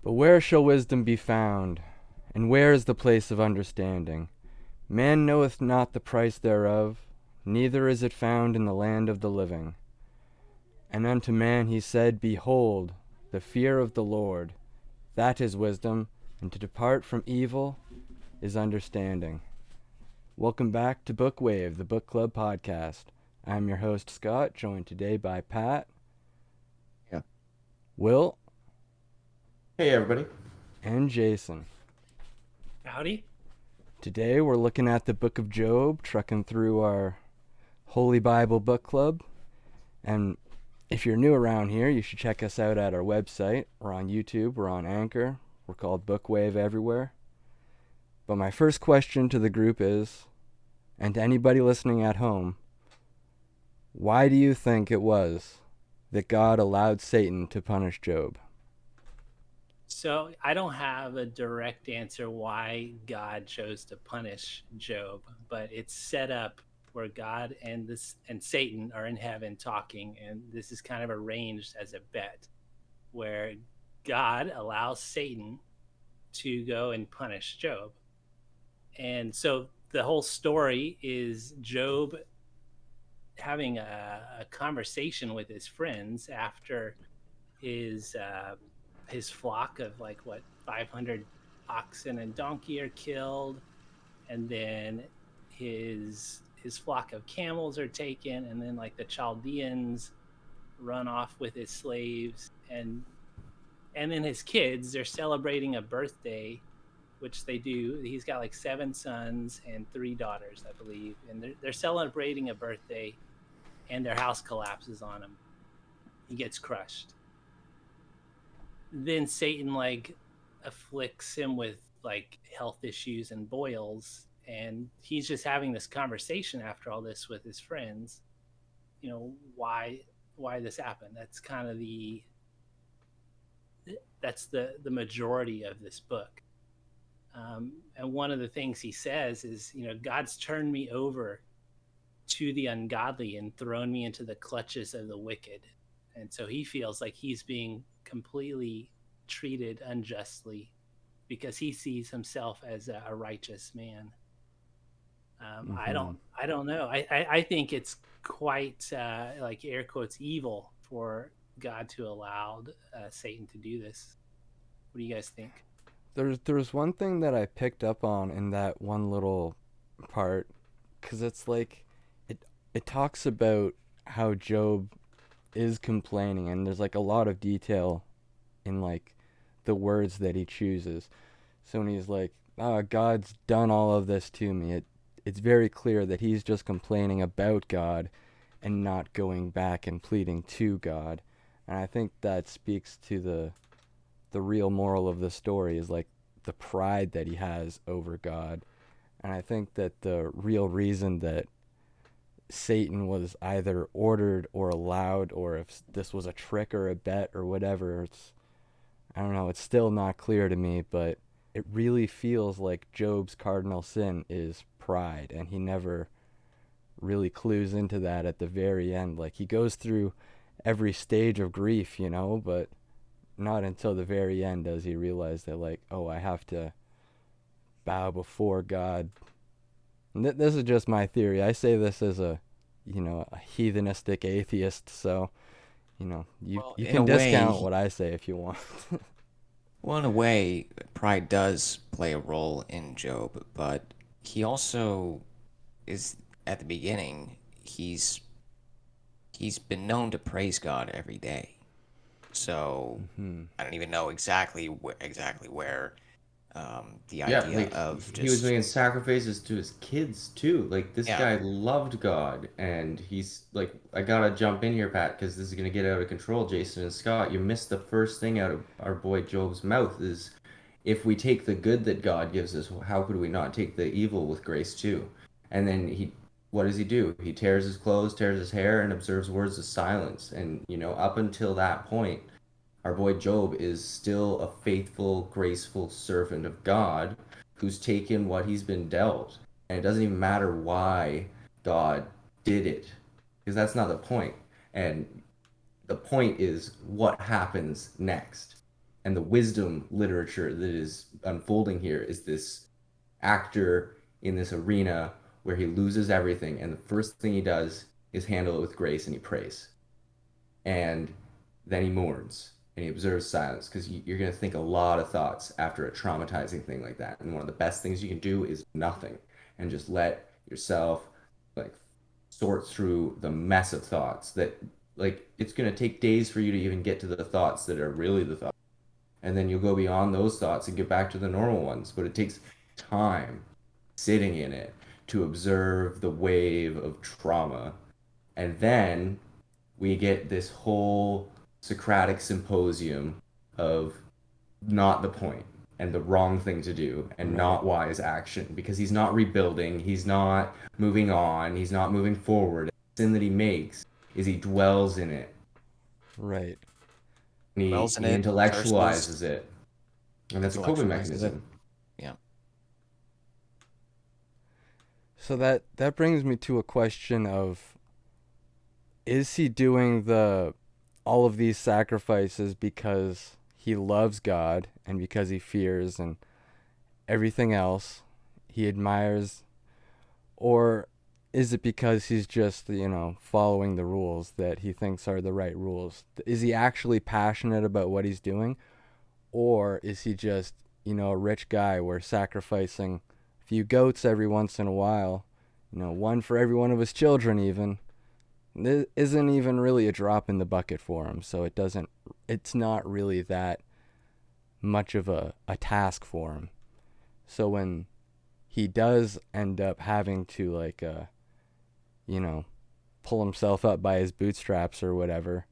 But where shall wisdom be found? And where is the place of understanding? Man knoweth not the price thereof, neither is it found in the land of the living. And unto man he said, Behold, the fear of the Lord, that is wisdom, and to depart from evil is understanding. Welcome back to Book Wave, the book club podcast. I'm your host, Scott, joined today by Pat, Yeah. Will, Hey everybody. and Jason. Howdy. Today we're looking at the book of Job, trucking through our Holy Bible book club. And if you're new around here, you should check us out at our website. We're on YouTube, we're on Anchor, we're called Bookwave everywhere. But my first question to the group is, and to anybody listening at home, why do you think it was that God allowed Satan to punish Job? So I don't have a direct answer why God chose to punish Job, but it's set up where God and Satan are in heaven talking, and this is kind of arranged as a bet where God allows Satan to go and punish Job. And so the whole story is Job having a conversation with his friends after his flock of 500 oxen and donkey are killed, and then his flock of camels are taken, and then the Chaldeans run off with his slaves, and then his kids, they're celebrating a birthday, which they do. He's got 7 sons and 3 daughters, I believe, and they're celebrating a birthday, and their house collapses on him. He gets crushed. Then Satan afflicts him with health issues and boils, and he's just having this conversation after all this with his friends. Why this happened. That's kind of the majority of this book. And one of the things he says is, God's turned me over to the ungodly and thrown me into the clutches of the wicked. And so he feels like he's being completely treated unjustly because he sees himself as a righteous man. I don't know. I think it's quite air quotes evil for God to allow Satan to do this. What do you guys think? There's one thing that I picked up on in that one little part, because it's it talks about how Job is complaining, and there's a lot of detail in the words that he chooses. So when he's like, God's done all of this to me, it's very clear that he's just complaining about God and not going back and pleading to God. And I think that speaks to the real moral of the story, is the pride that he has over God. And I think that the real reason that Satan was either ordered or allowed, or if this was a trick or a bet or whatever, I don't know, it's still not clear to me, but it really feels like Job's cardinal sin is pride, and he never really clues into that at the very end. He goes through every stage of grief, but not until the very end does he realize that I have to bow before God. And this is just my theory. I say this as a heathenistic atheist, so you In a can discount way, what I say if you want. in a way, pride does play a role in Job, but he also is at the beginning. He's been known to praise God every day. So Hmm. I don't even know exactly where the Yeah, idea of he was just making sacrifices to his kids too. This yeah guy loved God, and he's I gotta jump in here, Pat, because this is gonna get out of control. Jason and Scott, you missed the first thing out of our boy Job's mouth is, if we take the good that God gives us, how could we not take the evil with grace too? And then what does he do? He tears his clothes, tears his hair, and observes words of silence. And up until that point, our boy Job is still a faithful, graceful servant of God who's taken what he's been dealt. And it doesn't even matter why God did it, because that's not the point. And the point is what happens next. And the wisdom literature that is unfolding here is this actor in this arena where he loses everything, and the first thing he does is handle it with grace and he prays. And then he mourns and he observes silence because you're going to think a lot of thoughts after a traumatizing thing like that. And one of the best things you can do is nothing and just let yourself like sort through the mess of thoughts that like it's going to take days for you to even get to the thoughts that are really the thoughts. And then you'll go beyond those thoughts and get back to the normal ones. But it takes time sitting in it to observe the wave of trauma. And then we get this whole Socratic symposium of not the point and the wrong thing to do and Right. not wise action because he's not rebuilding, he's not moving on, he's not moving forward. The sin that he makes is he dwells in it Right. and Dwells in he it, curses, intellectualizes it. And that's a coping intellectualizes it. mechanism. Yeah. So that brings me to a question of, is he doing the all of these sacrifices because he loves God and because he fears and everything else he admires, or is it because he's just, following the rules that he thinks are the right rules? Is he actually passionate about what he's doing, or is he just, a rich guy where sacrificing a few goats every once in a while, one for every one of his children even, isn't even really a drop in the bucket for him. So it's not really that much of a task for him. So when he does end up having to, like, you know, pull himself up by his bootstraps or whatever,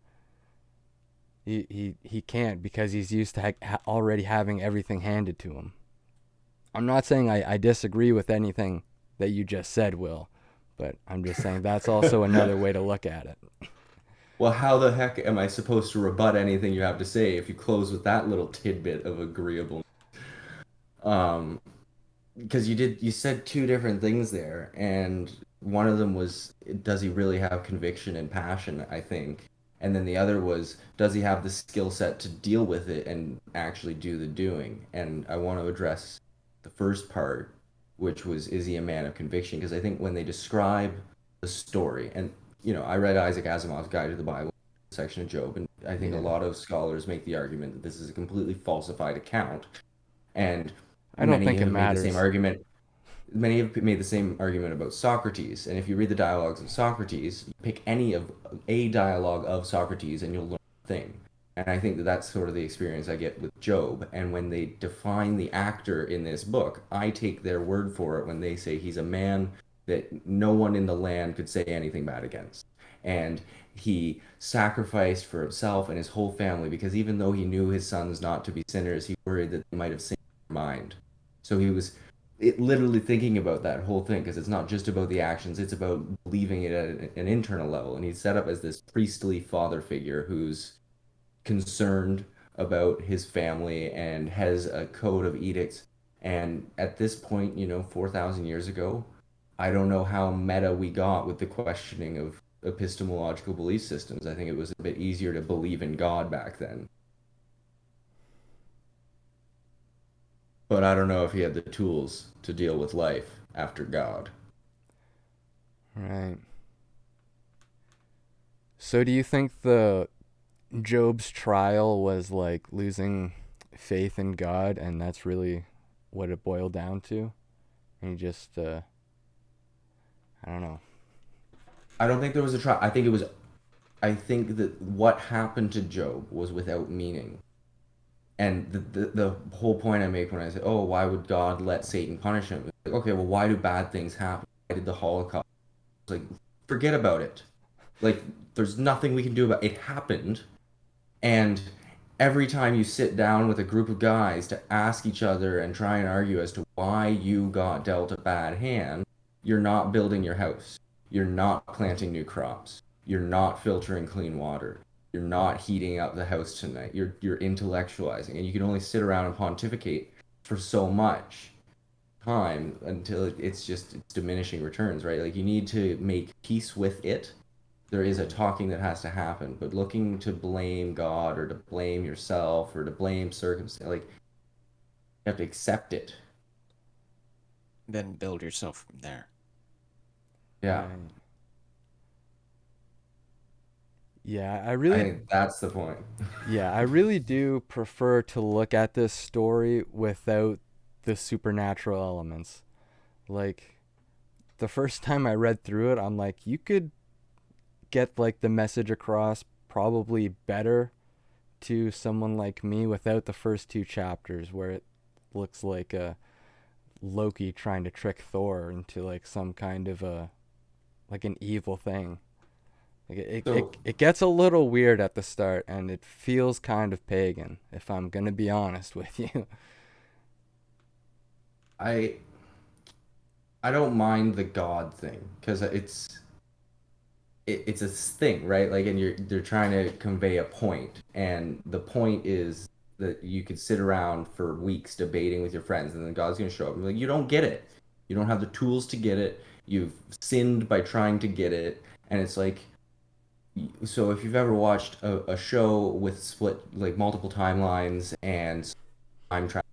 he can't because he's used to already having everything handed to him. I'm not saying I disagree with anything that you just said, Will, but I'm just saying that's also another way to look at it. Well, how the heck am I supposed to rebut anything you have to say if you close with that little tidbit of agreeable? Um, because you said two different things there, and one of them was does he really have conviction and passion, I think. And then the other was does he have the skill set to deal with it and actually do the doing? And I want to address the first part, which was is he a man of conviction? Because I think when they describe the story, and I read Isaac Asimov's Guide to the Bible section of Job, and I think a Yeah. lot of scholars make the argument that this is a completely falsified account, and I don't many think it have made the same matters. argument. Many have made the same argument about Socrates, and if you read the dialogues of Socrates, you pick any of a dialogue of Socrates, and you'll learn a thing. And I think that that's sort of the experience I get with Job. And when they define the actor in this book, I take their word for it when they say he's a man that no one in the land could say anything bad against. And he sacrificed for himself and his whole family because even though he knew his sons not to be sinners, he worried that they might have sinned in their mind. So he was literally thinking about that whole thing because it's not just about the actions, it's about believing it at an internal level. And he's set up as this priestly father figure who's concerned about his family and has a code of edicts. And at this point, 4,000 years ago, I don't know how meta we got with the questioning of epistemological belief systems. I think it was a bit easier to believe in God back then. But I don't know if he had the tools to deal with life after God. Right. So do you think the Job's trial was like losing faith in God, and that's really what it boiled down to? And he just, I don't know. I don't think there was a trial. I think that what happened to Job was without meaning. And the whole point I make when I say, oh, why would God let Satan punish him? It's like, okay, well, why do bad things happen? Why did the Holocaust? It's like, forget about it. Like, there's nothing we can do about it. It happened. And every time you sit down with a group of guys to ask each other and try and argue as to why you got dealt a bad hand, you're not building your house. You're not planting new crops. You're not filtering clean water. You're not heating up the house tonight. You're intellectualizing, and you can only sit around and pontificate for so much time until it's diminishing returns, right? Like you need to make peace with it there is a talking that has to happen. But looking to blame God or to blame yourself or to blame circumstance, like, you have to accept it. Then build yourself from there. Yeah. Right. Yeah, I think that's the point. I really do prefer to look at this story without the supernatural elements. Like the first time I read through it, I'm like, you could get like the message across probably better to someone like me without the first two chapters where it looks like a Loki trying to trick Thor into like some kind of a like an evil thing. Like So it gets a little weird at the start and it feels kind of pagan, if I'm gonna be honest with you. I I don't mind the God thing because it's a thing, right? Like, and they're trying to convey a point, and the point is that you could sit around for weeks debating with your friends, and then God's going to show up and be like, you don't get it. You don't have the tools to get it. You've sinned by trying to get it, and it's like, so if you've ever watched a show with split like multiple timelines and time travel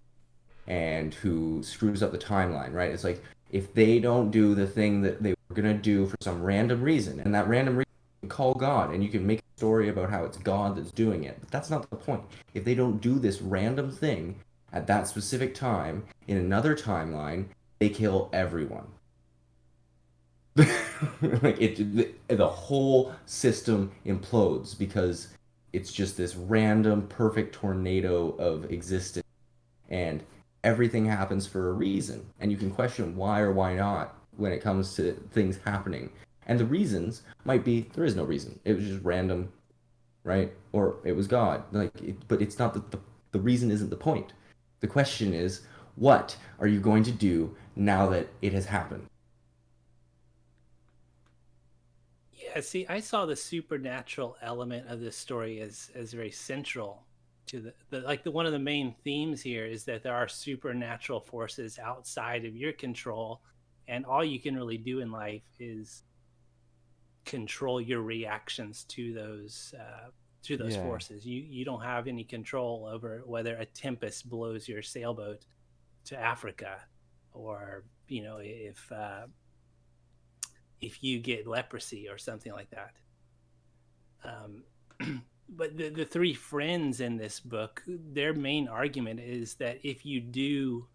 and who screws up the timeline, right? It's like if they don't do the thing that they were gonna do for some random reason, and that random reason you can call God, and you can make a story about how it's God that's doing it, but that's not the point. If they don't do this random thing at that specific time in another timeline, they kill everyone. Like the whole system implodes because it's just this random perfect tornado of existence, and everything happens for a reason, and you can question why or why not when it comes to things happening, and the reasons might be there is no reason, it was just random, right? Or it was God, like but it's not the reason isn't the point. The question is, what are you going to do now that it has happened? Yeah, see, I saw the supernatural element of this story as very central to the like the one of the main themes here is that there are supernatural forces outside of your control, and all you can really do in life is control your reactions to those Yeah. forces. You don't have any control over whether a tempest blows your sailboat to Africa, or if you get leprosy or something like that. But the three friends in this book, their main argument is that if you do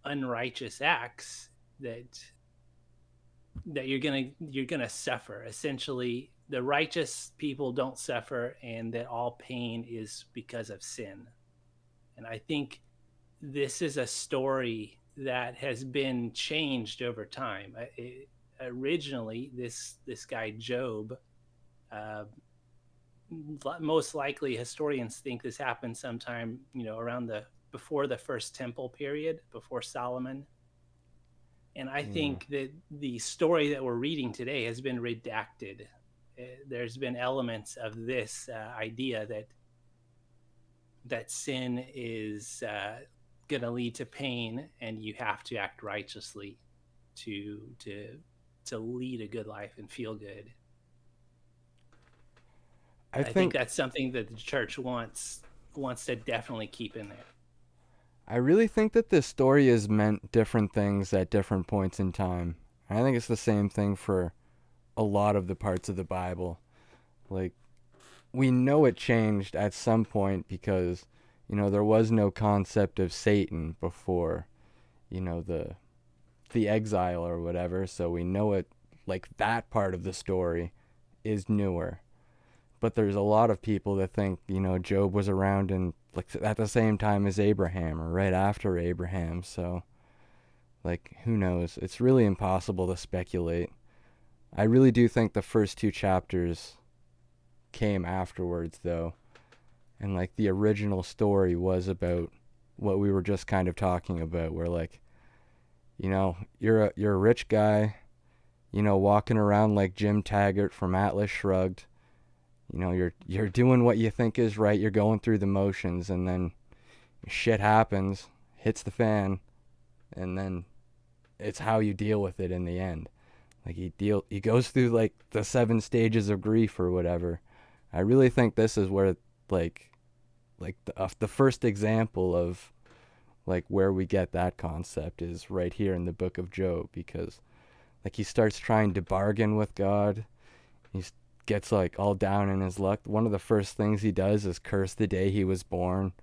unrighteous acts, that you're gonna suffer. Essentially, the righteous people don't suffer, and that all pain is because of sin. And I think this is a story that has been changed over time. Originally, this guy Job, uh, most likely historians think this happened sometime around the before the first temple period, before Solomon. And I Yeah. think that the story that we're reading today has been redacted. There's been elements of this idea that sin is going to lead to pain, and you have to act righteously to to to lead a good life and feel good. I And I think think that's something that the church wants to definitely keep in there. I really think that this story has meant different things at different points in time. And I think it's the same thing for a lot of the parts of the Bible. Like we know it changed at some point because there was no concept of Satan before the exile or whatever, so we know it like that part of the story is newer. But there's a lot of people that think Job was around in like at the same time as Abraham or right after Abraham, so like who knows, it's really impossible to speculate. I really do think the first two chapters came afterwards though, and like the original story was about what we were just kind of talking about, where like you're a rich guy, walking around like Jim Taggart from Atlas Shrugged. You're doing what you think is right, you're going through the motions, and then shit happens, hits the fan, and then it's how you deal with it in the end. Like he goes through like the 7 stages of grief or whatever. I really think this is where like the first example of like where we get that concept is right here in the book of Job, because like he starts trying to bargain with God. He gets like all down in his luck. One of the first things he does is curse the day he was born,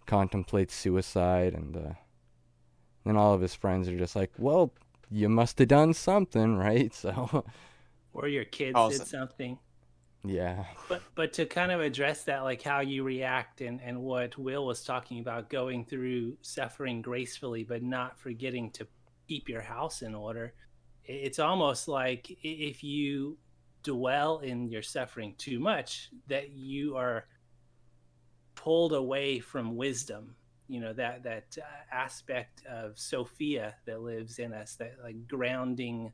contemplates suicide, and then all of his friends are just like, "Well, you must have done something, right?" So, Or your kids Calls did him. something. yeah. But to kind of address that, like how you react and what Will was talking about, going through suffering gracefully, but not forgetting to keep your house in order. It's almost like if you dwell in your suffering too much, that you are pulled away from wisdom. You know, that aspect of Sophia that lives in us, that like grounding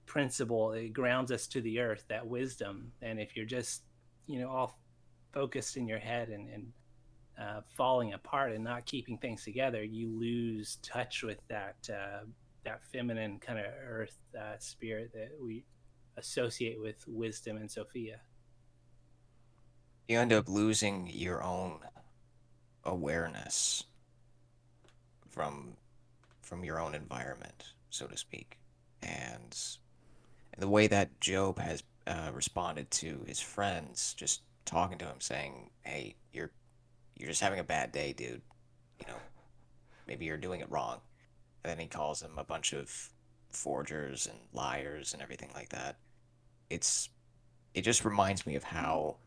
principle. It grounds us to the earth, that wisdom. And if you're just, all focused in your head and falling apart and not keeping things together, you lose touch with that feminine kind of earth spirit that we associate with wisdom and Sophia. You end up losing your own awareness from from your own environment, so to speak. And the way that Job has responded to his friends, just talking to him, saying, "Hey, you're just having a bad day, dude. You know, maybe you're doing it wrong." And then he calls them a bunch of forgers and liars and everything like that. It's it just reminds me of how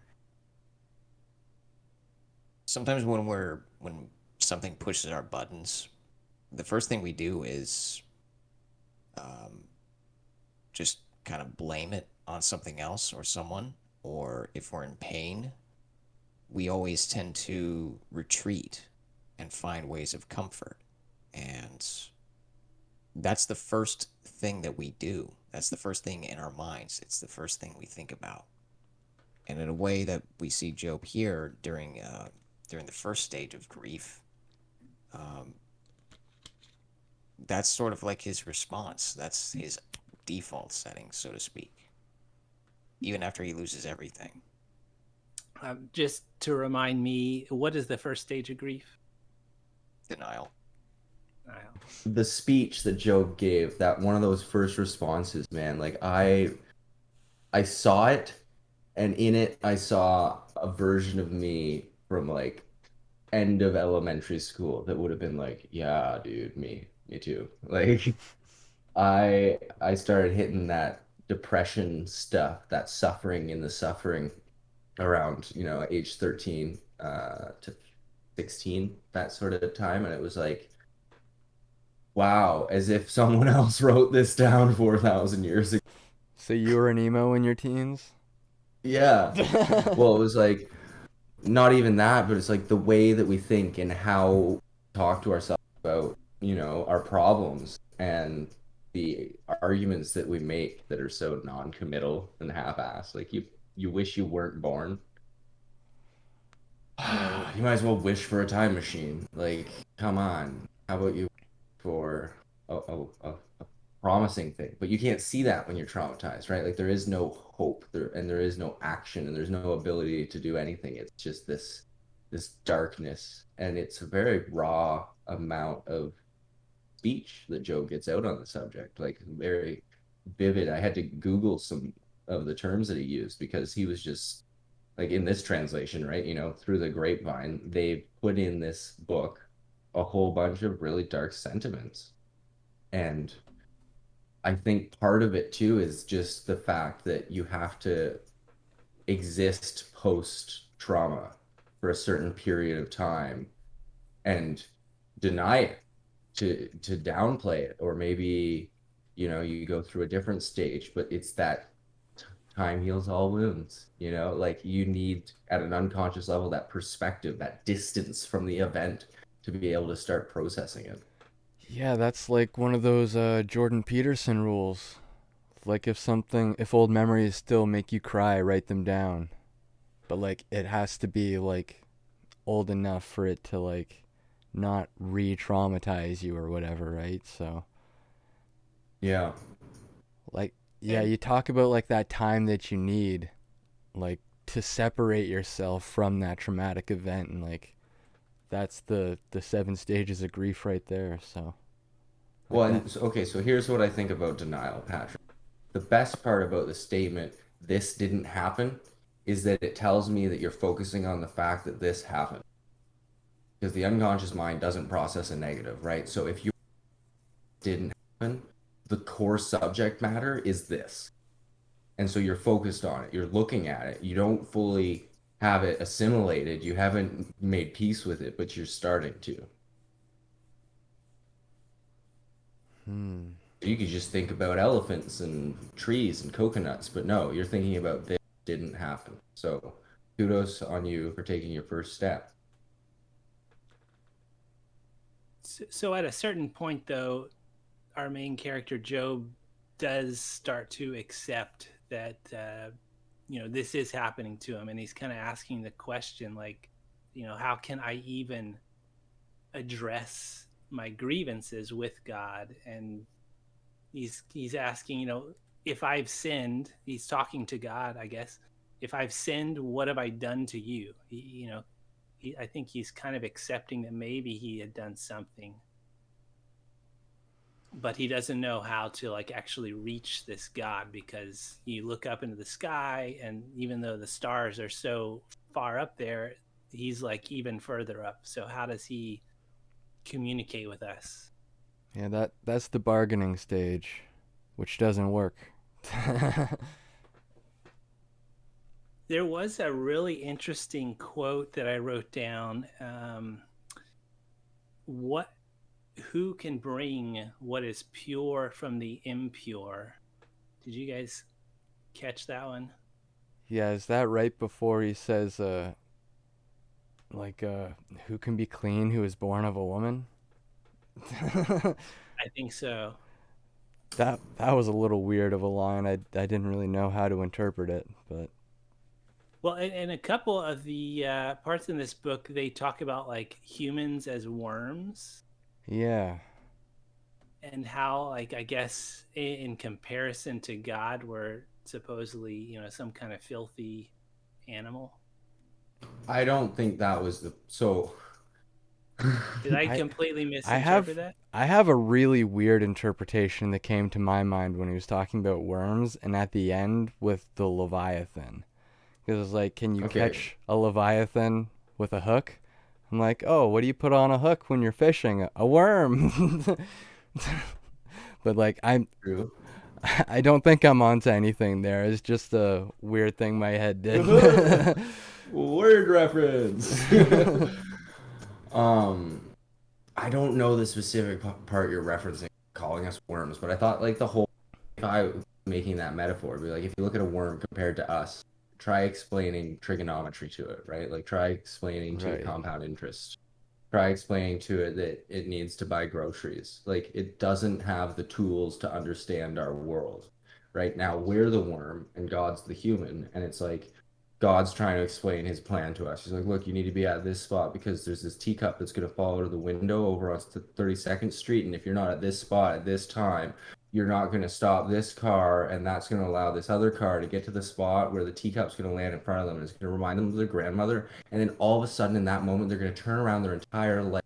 sometimes when something pushes our buttons, the first thing we do is um, just kind of blame it on something else or someone. Or if we're in pain, we always tend to retreat and find ways of comfort. And that's the first thing that we do. That's the first thing in our minds. It's the first thing we think about. And in a way that we see Job here during the first stage of grief, um, that's sort of like his response. That's his default setting, so to speak. Even after he loses everything, Just to remind me, what is the first stage of grief? denial. The speech that Job gave, that one of those first responses, man, like I saw it, and in it I saw a version of me from like end of elementary school that would have been like, yeah, dude, me too. Like I started hitting that depression stuff, that suffering in the suffering around, age 13 to 16, that sort of time. And it was like, wow, as if someone else wrote this down 4,000 years ago. So you were an emo in your teens? Yeah. Well, it was like not even that, but it's like the way that we think and how we talk to ourselves about, our problems and the arguments that we make that are so non-committal and half-assed. Like you wish you weren't born. Yeah. You might as well wish for a time machine. Like, come on. How about you for a promising thing? But you can't see that when you're traumatized, right? Like there is no hope there, and there is no action, and there's no ability to do anything. It's just this darkness, and it's a very raw amount of speech that Joe gets out on the subject, like very vivid. I had to Google some of the terms that he used because he was just like in this translation, right? Through the grapevine, they put in this book a whole bunch of really dark sentiments. And I think part of it too is just the fact that you have to exist post trauma for a certain period of time and deny it, to downplay it, or maybe you go through a different stage, but it's that time heals all wounds, like you need at an unconscious level that perspective, that distance from the event to be able to start processing it. Yeah, that's like one of those Jordan Peterson rules. Like if old memories still make you cry, write them down. But like it has to be like old enough for it to like not re-traumatize you or whatever, right? So Yeah. Like, yeah, And you talk about like that time that you need, like, to separate yourself from that traumatic event, and like that's the 7 stages of grief right there. So like Well, that. and so, okay, so here's what I think about denial, Patrick. The best part about the statement, this didn't happen, is that it tells me that you're focusing on the fact that this happened. Because the unconscious mind doesn't process a negative, right? So if you didn't happen, the core subject matter is this. And so you're focused on it, you're looking at it. You don't fully have it assimilated, you haven't made peace with it, but you're starting to. Hmm. You could just think about elephants and trees and coconuts, but no, you're thinking about this didn't happen. So kudos on you for taking your first step. so at a certain point, though, our main character Job does start to accept that this is happening to him, and he's kind of asking the question, like, how can I even address my grievances with God? And he's asking, if I've sinned, he's talking to God, I guess. If I've sinned, what have I done to you? I think he's kind of accepting that maybe he had done something, but he doesn't know how to like actually reach this God, because you look up into the sky, and even though the stars are so far up there, he's like even further up. So how does he communicate with us? Yeah, that's the bargaining stage, which doesn't work. There was a really interesting quote that I wrote down. What Who can bring what is pure from the impure? Did you guys catch that one? Yeah, is that right before he says, like, who can be clean who is born of a woman? I think so. That was a little weird of a line. I didn't really know how to interpret it, but Well, and a couple of the parts in this book, they talk about like humans as worms, yeah. and how, like, I guess in comparison to God, we're supposedly, some kind of filthy animal. I don't think that was the so Did I I completely I misinterpret have that? I have a really weird interpretation that came to my mind when he was talking about worms and at the end with the Leviathan. Because it's like, can you okay. catch a Leviathan with a hook? I'm like, oh, what do you put on a hook when you're fishing? A worm. But like, True. I don't think I'm onto anything there. It's just a weird thing my head did. Word reference. um I don't know the specific part you're referencing, calling us worms, but I thought like the whole, if I was making that metaphor, it'd be like if you look at a worm compared to us, try explaining trigonometry to it, right? Like try explaining to it Right. compound interest. Try explaining to it that it needs to buy groceries. Like it doesn't have the tools to understand our world. Right now, we're the worm and God's the human. And it's like God's trying to explain his plan to us. He's like, look, you need to be at this spot because there's this teacup that's going to fall out of the window over on 32nd Street. And if you're not at this spot at this time, you're not going to stop this car, and that's going to allow this other car to get to the spot where the teacup's going to land in front of them. And it's going to remind them of their grandmother. And then all of a sudden, in that moment, they're going to turn around their entire like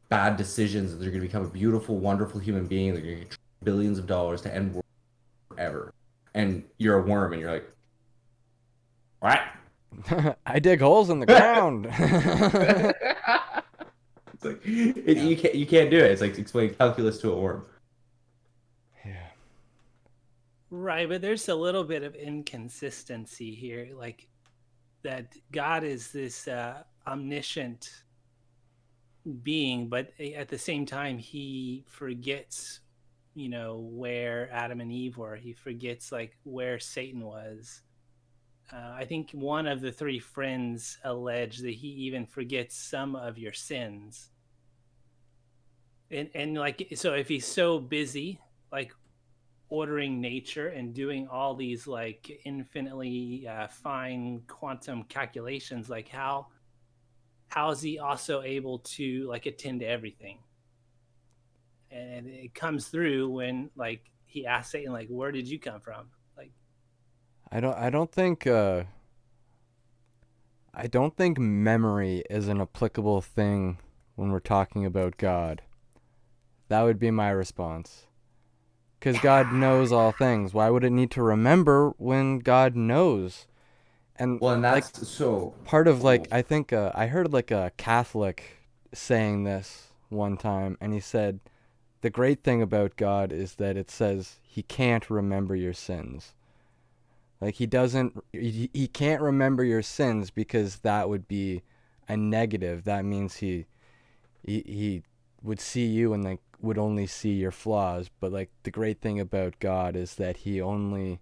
bad decisions, and they're going to become a beautiful, wonderful human being. They're going to get billions of dollars to end world forever. And you're a worm, and you're like, what? I dig holes in the ground. It's like Yeah. you can't do it. It's like explaining calculus to a worm. Yeah. Right, but there's a little bit of inconsistency here, like that God is this omniscient being, but at the same time, he forgets, where Adam and Eve were. He forgets like where Satan was. I think one of the three friends alleged that he even forgets some of your sins. And like, so if he's so busy, like ordering nature and doing all these like infinitely fine quantum calculations, like how is he also able to like attend to everything? And it comes through when like he asked Satan, like, where did you come from? Like, I don't think memory is an applicable thing when we're talking about God. That would be my response. Because God knows all things. Why would it need to remember when God knows? And Well, and like that's so. part of Oh, like I think I heard like a Catholic saying this one time, and he said the great thing about God is that it says he can't remember your sins. Like he can't remember your sins because that would be a negative. That means he would see you and like would only see your flaws. But like the great thing about God is that he only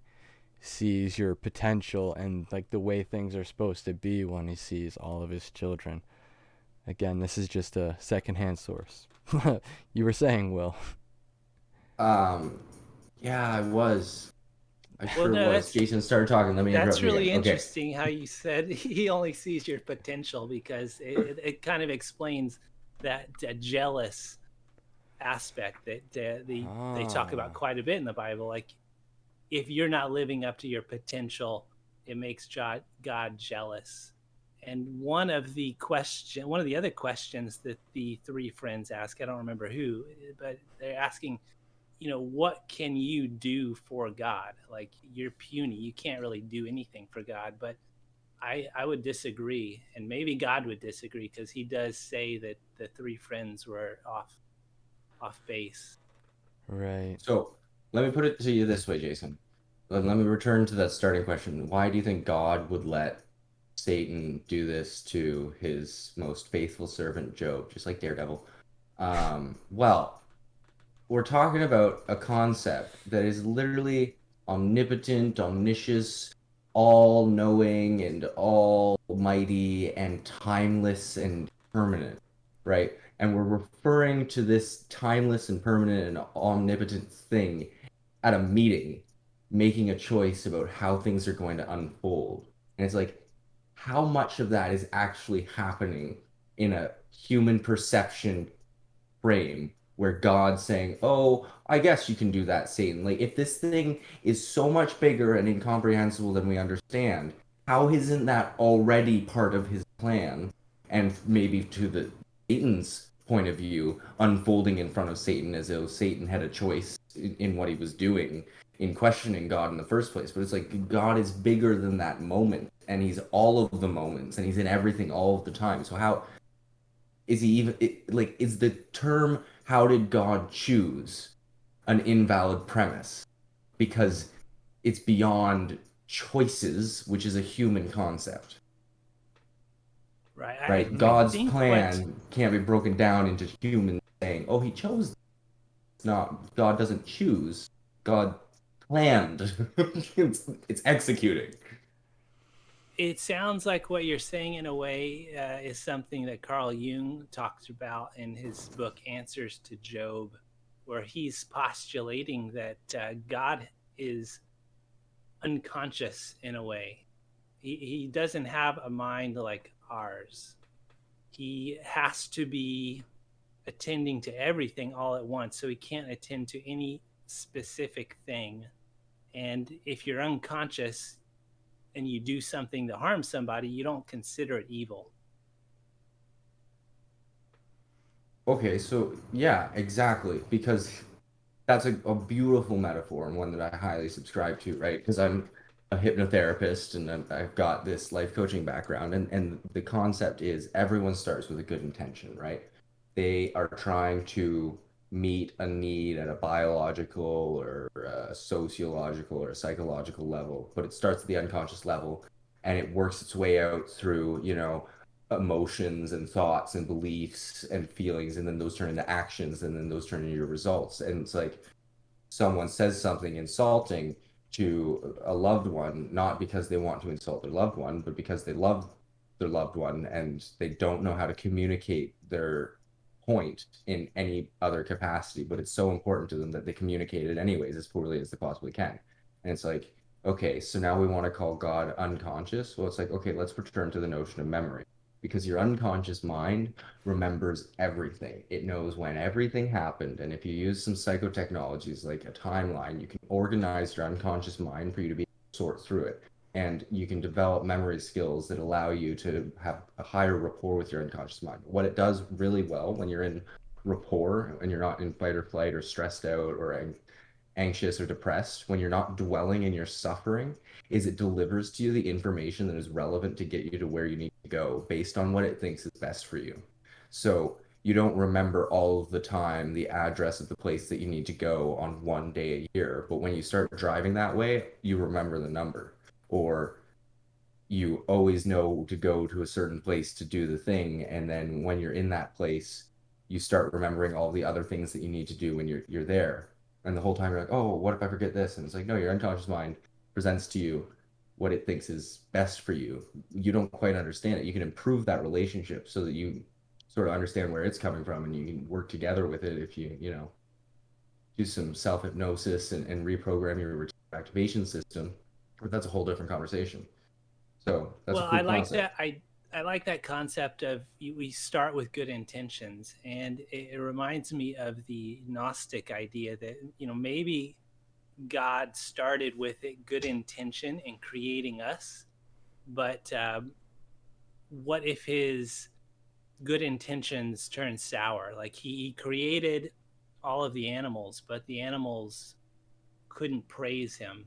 sees your potential and like the way things are supposed to be when he sees all of his children. Again, this is just a secondhand source. You were saying, Will. um, yeah, I was. I well, sure no, was. Jason started talking. Let me interrupt that's you again. really Okay. interesting how you said he only sees your potential, because it kind of explains that jealous aspect that they talk about Ah, quite a bit in the Bible. Like, if you're not living up to your potential, it makes God jealous. And one of the other questions that the three friends ask, I don't remember who, but they're asking, what can you do for God? Like, you're puny, you can't really do anything for God. But I would disagree, and maybe God would disagree, because he does say that the three friends were off base. right. So let me put it to you this way, Jason. Let me return to that starting question. Why do you think God would let Satan do this to his most faithful servant, Job, just like Daredevil? Well, we're talking about a concept that is literally omnipotent, omniscious, all knowing, and almighty, and timeless and permanent, right? And we're referring to this timeless and permanent and omnipotent thing at a meeting, making a choice about how things are going to unfold. And it's like, how much of that is actually happening in a human perception frame where God's saying, "Oh, I guess you can do that, Satan." Like, if this thing is so much bigger and incomprehensible than we understand, how isn't that already part of his plan? And maybe to the Satan's point of view, unfolding in front of Satan as though Satan had a choice in what he was doing in questioning God in the first place. But it's like God is bigger than that moment, and he's all of the moments, and he's in everything all of the time. So how is he even like is the term "how did God choose" an invalid premise because it's beyond choices, which is a human concept, Right. right? I God's think what plan can't be broken down into humans saying, "Oh, he chose this." It's not. God doesn't choose. God planned. It's executing. it sounds like what you're saying, in a way, is something that Carl Jung talks about in his book Answers to Job, where he's postulating that God is unconscious in a way. He doesn't have a mind like ours. He has to be attending to everything all at once, so he can't attend to any specific thing. And if you're unconscious and you do something that harms somebody, you don't consider it evil. Okay, so yeah, exactly. Because that's a beautiful metaphor and one that I highly subscribe to, right? Because I'm a hypnotherapist and I've got this life coaching background, and the concept is everyone starts with a good intention, right? They are trying to meet a need at a biological or a sociological or a psychological level, but it starts at the unconscious level and it works its way out through, emotions and thoughts and beliefs and feelings, and then those turn into actions, and then those turn into your results. And it's like someone says something insulting to a loved one, not because they want to insult their loved one, but because they love their loved one and they don't know how to communicate their point in any other capacity. But it's so important to them that they communicate it anyways as poorly as they possibly can. And it's like, okay, so now we want to call God unconscious. Well, it's like, okay, let's return to the notion of memory. because your unconscious mind remembers everything. It knows when everything happened. And if you use some psychotechnologies like a timeline, you can organize your unconscious mind for you to be able to sort through it. And you can develop memory skills that allow you to have a higher rapport with your unconscious mind. What it does really well when you're in rapport and you're not in fight or flight or stressed out or anxious or depressed, when you're not dwelling in your suffering, is it delivers to you the information that is relevant to get you to where you need to go based on what it thinks is best for you. So you don't remember all of the time the address of the place that you need to go on one day a year, but when you start driving that way, you remember the number. Or you always know to go to a certain place to do the thing, and then when you're in that place, you start remembering all the other things that you need to do when you're there. And the whole time you're like, oh, what if I forget this? And it's like, no, your unconscious mind presents to you what it thinks is best for you. You don't quite understand it. You can improve that relationship so that you sort of understand where it's coming from, and you can work together with it if you do some self-hypnosis and reprogram your activation system. But that's a whole different conversation. So that's a Well, cool I like concept. that. I like that concept of we start with good intentions, and it reminds me of the Gnostic idea that maybe God started with a good intention in creating us, but what if his good intentions turn sour? Like he created all of the animals, but the animals couldn't praise him,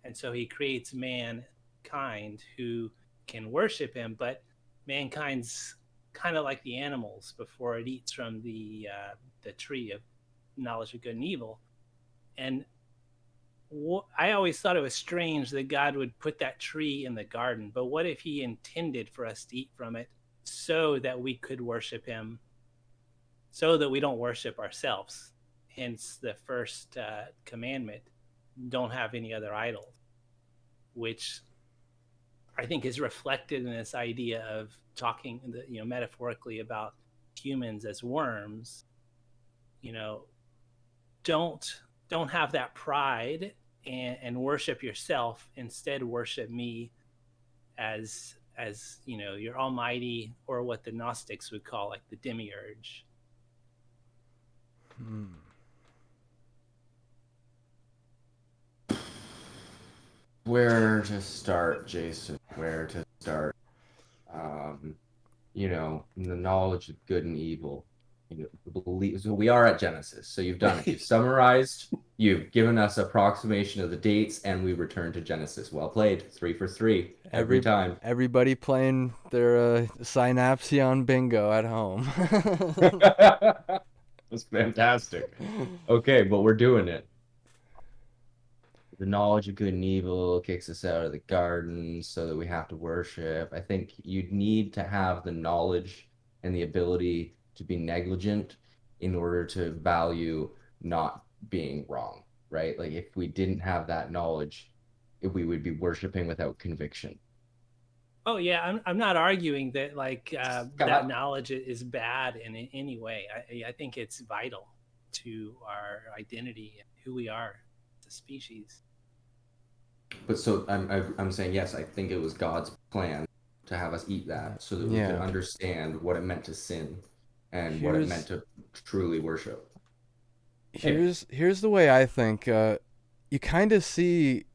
and so he creates mankind who can worship him, but mankind's kind of like the animals before it eats from the tree of knowledge of good and evil. And I always thought it was strange that God would put that tree in the garden, but what if he intended for us to eat from it so that we could worship him, so that we don't worship ourselves? Hence the first commandment, don't have any other idols, which I think is reflected in this idea of talking, metaphorically about humans as worms. You know, don't don't have that pride and worship yourself. Instead, worship me as your almighty, or what the Gnostics would call like the demiurge. Hmm. Where to start, Jason? Where to start? Um, the knowledge of good and evil. Believe. So we are at Genesis. So you've done it. You've summarized. You've given us approximation of the dates, and we return to Genesis. Well played. 3 for 3 every time. Everybody playing their Synapsion bingo at home. That's fantastic. Okay, but we're doing it. The knowledge of good and evil kicks us out of the garden so that we have to worship. I think you'd need to have the knowledge and the ability to be negligent in order to value not being wrong, right? Like if we didn't have that knowledge, we would be worshiping without conviction. Oh yeah, I'm not arguing that that Scott. knowledge is bad in any way. I think it's vital to our identity and who we are as a species. But so I'm saying yes, I think it was God's plan to have us eat that so that we could Yeah. understand what it meant to sin and what it meant Here's to truly worship. here's the way I think. You kind of see,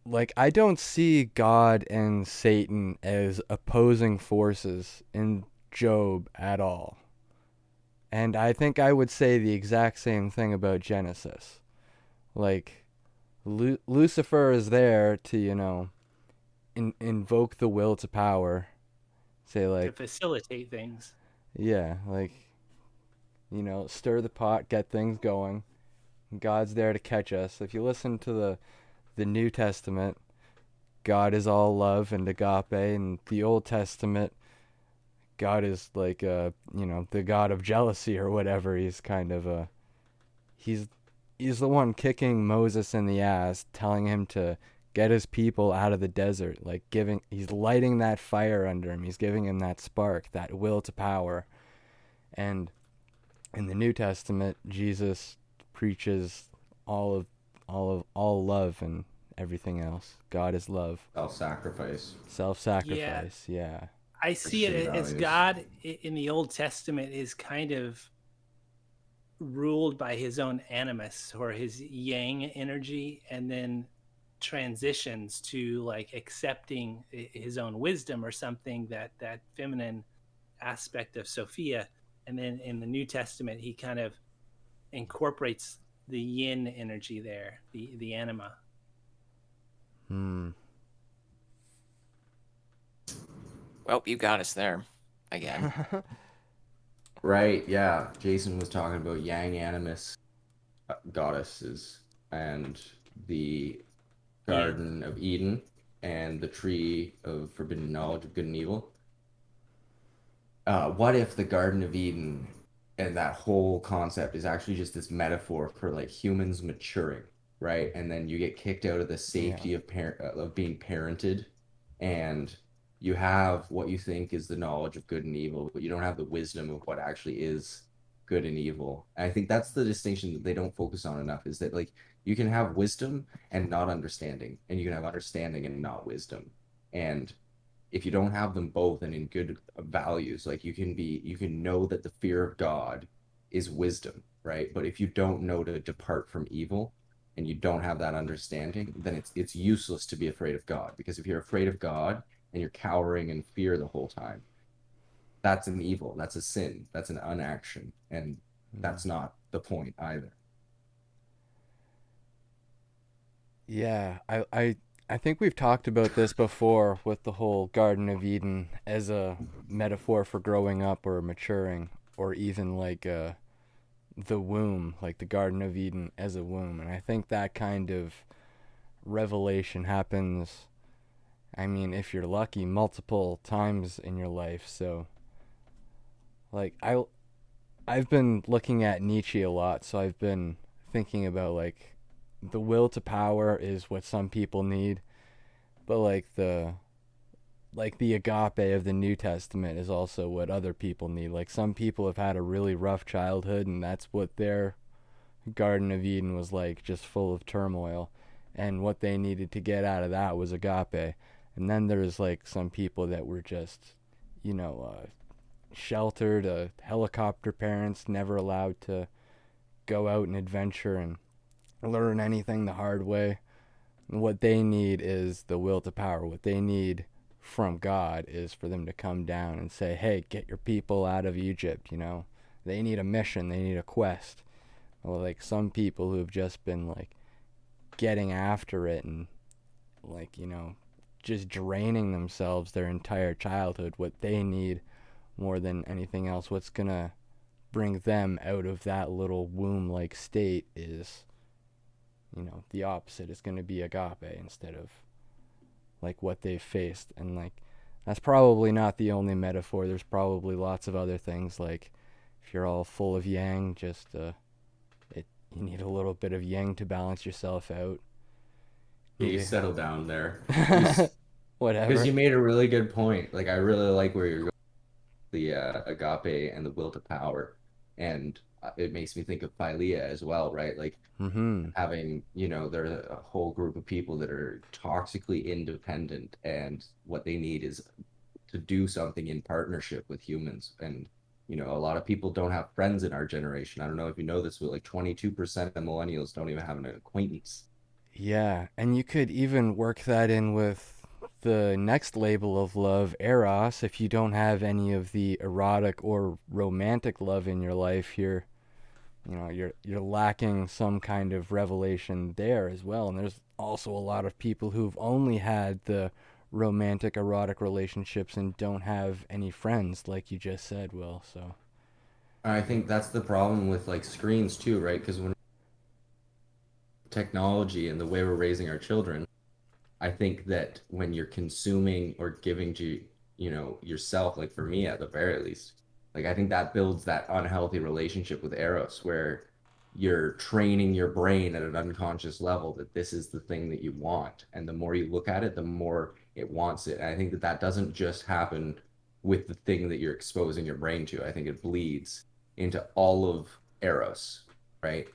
like, I don't see God and Satan as opposing forces in Job at all. And I think I would say the exact same thing about Genesis. Like, Lucifer is there to, invoke the will to power. Say, To like, facilitate things. yeah, like, stir the pot, get things going. God's there to catch us. If you listen to the New Testament, God is all love and agape, and the Old Testament, God is like the God of jealousy or whatever. He's kind of he's he's the one kicking Moses in the ass, telling him to get his people out of the desert, like he's lighting that fire under him. He's giving him that spark, that will to power. And in the New Testament, Jesus preaches all love and everything else. God is love. Self-sacrifice. Self-sacrifice. Yeah. I see Christian it as values. God in the Old Testament is kind of ruled by his own animus or his yang energy, and then transitions to like accepting his own wisdom or something, that feminine aspect of Sophia. And then in the New Testament, he kind of incorporates the yin energy there, the anima. Hmm. Well, you got us there again. Right, yeah. Jason was talking about yang animus goddesses and the Yin. Garden of Eden and the tree of forbidden knowledge of good and evil. What if the Garden of Eden and that whole concept is actually just this metaphor for like humans maturing, right? And then you get kicked out of the Yeah. safety of of being parented, and you have what you think is the knowledge of good and evil, but you don't have the wisdom of what actually is good and evil. And I think that's the distinction that they don't focus on enough, is that like you can have wisdom and not understanding, and you can have understanding and not wisdom. And if you don't have them both and in good values, like you can know that the fear of God is wisdom, right? But if you don't know to depart from evil and you don't have that understanding, then it's useless to be afraid of God, because if you're afraid of God and you're cowering in fear the whole time, that's an evil, that's a sin, that's an unaction, and Hmm. that's not the point either. Yeah, I think we've talked about this before with the whole Garden of Eden as a metaphor for growing up or maturing, or even like the womb, like the Garden of Eden as a womb. And I think that kind of revelation happens, I mean, if you're lucky, multiple times in your life. So, like I've been looking at Nietzsche a lot, so I've been thinking about like the will to power is what some people need, but like the agape of the New Testament is also what other people need. Like some people have had a really rough childhood and that's what their Garden of Eden was like, just full of turmoil. And what they needed to get out of that was agape. And then there's like some people that were just, you know, sheltered, helicopter parents, never allowed to go out and adventure and learn anything the hard way. What they need is the will to power. What they need from God is for them to come down and say, hey, get your people out of Egypt, you know. They need a mission, they need a quest. Well, like some people who have just been like getting after it and like, you know, just draining themselves their entire childhood, what they need more than anything else, what's gonna bring them out of that little womb like state is, you know, the opposite. It's gonna be agape instead of like what they've faced. And like that's probably not the only metaphor. There's probably lots of other things, like if you're all full of yang, just it you need a little bit of yang to balance yourself out. You You settle down there. You because whatever. you made a really good point. Like I really like where you're, the agape and the will to power, and it makes me think of Philia as well, right? Like Mhm. having, there's a whole group of people that are toxically independent, and what they need is to do something in partnership with humans. And a lot of people don't have friends in our generation. I don't know if you know this, but like 22% of millennials don't even have an acquaintance. Yeah, and you could even work that in with the next label of love, eros. If you don't have any of the erotic or romantic love in your life, you're lacking some kind of revelation there as well. And there's also a lot of people who've only had the romantic erotic relationships and don't have any friends, like you just said, Will. So I think that's the problem with like screens too, right? Because when technology and the way we're raising our children, I think that when you're consuming or giving to, yourself, like for me at the very least, like I think that builds that unhealthy relationship with Eros, where you're training your brain at an unconscious level that this is the thing that you want. And the more you look at it, the more it wants it. And I think that that doesn't just happen with the thing that you're exposing your brain to. I think it bleeds into all of Eros, right?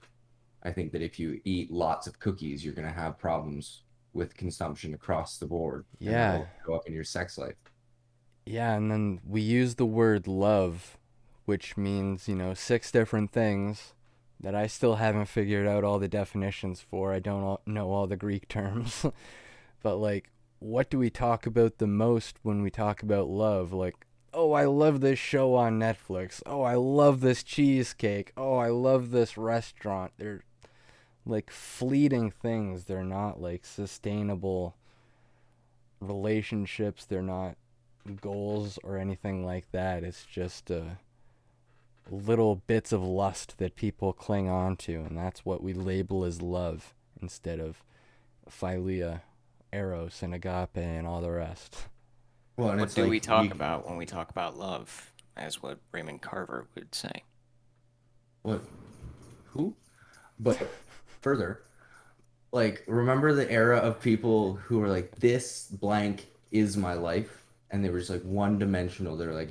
I think that if you eat lots of cookies, you're going to have problems with consumption across the board, and yeah, that'll show up in your sex life. Yeah, and then we use the word love, which means, 6 different things that I still haven't figured out all the definitions for. I don't know all the Greek terms. But, like, what do we talk about the most when we talk about love? Like, oh, I love this show on Netflix. Oh, I love this cheesecake. Oh, I love this restaurant. They're like fleeting things. They're not like sustainable relationships. They're not goals or anything like that. It's just little bits of lust that people cling on to, and that's what we label as love instead of philia, eros, and agape, and all the rest. Well, and What it's do we like talk about when we talk about love, as what Raymond Carver would say? what? Who? But further, like, remember the era of people who were like, "This blank is my life," and they were just like one dimensional. They're like,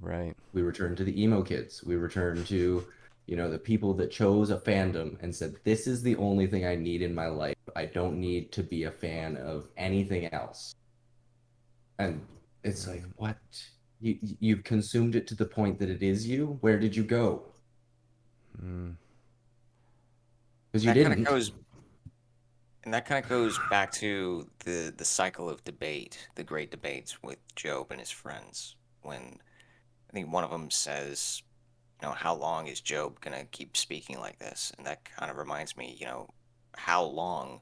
Right. we return to the emo kids. We return to, the people that chose a fandom and said, "This is the only thing I need in my life. I don't need to be a fan of anything else." And it's like, Right. what? You've consumed it to the point that it is you? Where did you go? Mm. Because you That kind of didn't. goes, and that kind of goes back to the cycle of debate, the great debates with Job and his friends. When I think one of them says, how long is Job gonna keep speaking like this? And that kind of reminds me, how long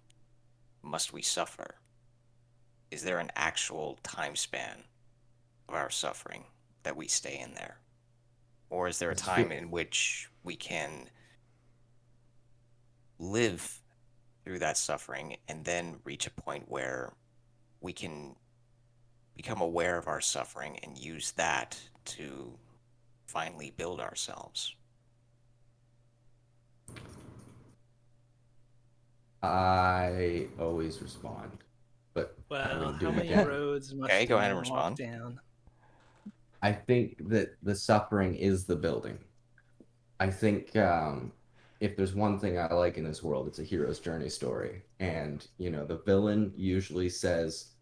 must we suffer? Is there an actual time span of our suffering that we stay in there? Or is there a It's time fe- in which we can live through that suffering and then reach a point where we can become aware of our suffering and use that to finally build ourselves? I always respond, but I don't Well, really do how it many again. roads Okay, must a go ahead and man walk respond. down? I think that the suffering is the building. I think if there's one thing I like in this world, it's a hero's journey story. And, the villain usually says,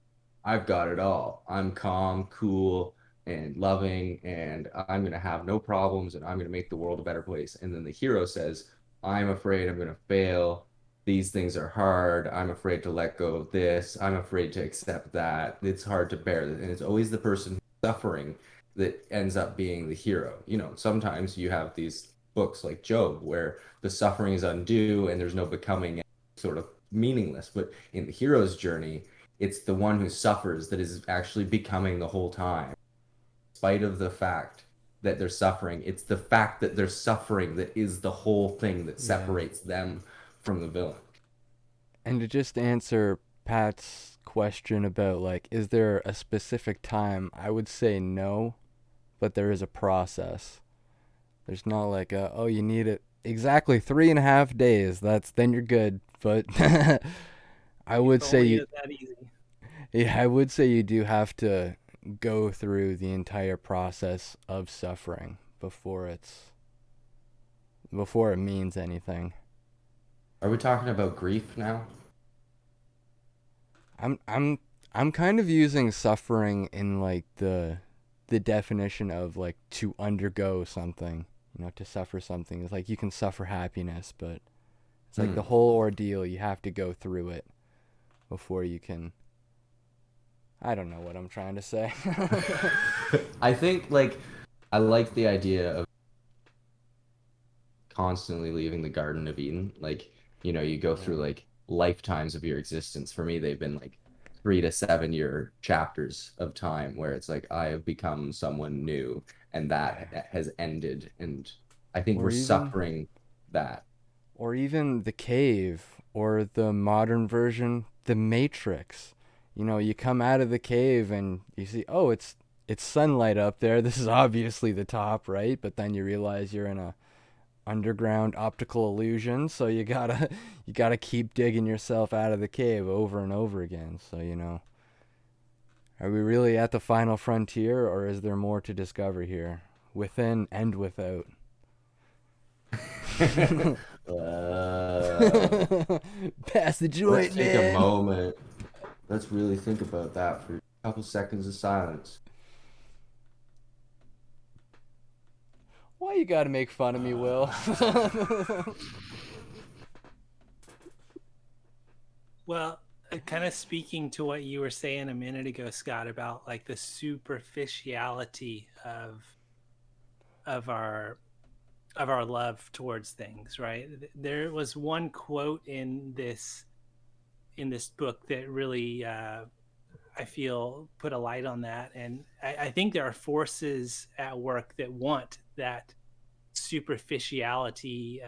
"I've got it all. I'm calm, cool, and loving, and I'm going to have no problems, and I'm going to make the world a better place." And then the hero says, "I'm afraid I'm going to fail. These things are hard. I'm afraid to let go of this. I'm afraid to accept that. It's hard to bear." And it's always the person who's suffering that ends up being the hero. Sometimes you have these books like Job where the suffering is undue and there's no becoming, sort of meaningless. But in the hero's journey, it's the one who suffers that is actually becoming the whole time, in spite of the fact that they're suffering. It's the fact that they're suffering that is the whole thing that Yeah. separates them from the villain. And to just answer Pat's question about, like, is there a specific time? I would say no, but there is a process. There's not like oh, you need it exactly 3.5 days. Then you're good. But I would If say only you, it was that easy. yeah, I would say you do have to go through the entire process of suffering before it means anything. Are we talking about grief now? I'm I'm I'm kind of using suffering in like the definition of like to undergo something, to suffer something. It's like you can suffer happiness, but it's like the Hmm. whole ordeal, you have to go through it before you can. I don't know what I'm trying to say. I think, like, I like the idea of constantly leaving the Garden of Eden. Like, you go through Yeah. like lifetimes of your existence. For me, they've been like 3 to 7 year chapters of time where it's like I have become someone new and Yeah. that has ended. And I think Or we're even suffering that. or even the cave or the modern version, the Matrix. You come out of the cave and you see, oh, it's sunlight up there. This is obviously the top, right? But then you realize you're in a underground optical illusion, so you gotta keep digging yourself out of the cave over and over again. So, are we really at the final frontier, or is there more to discover here, within and without? uh, Pass the let's joint, take a man. moment. Let's really think about that for a couple seconds of silence. Why you gotta make fun of me, Will? Well, kind of speaking to what you were saying a minute ago, Scott, about like the superficiality of our of our love towards things, right? There was one quote in this book that really I feel put a light on that, and I think there are forces at work that want that superficiality,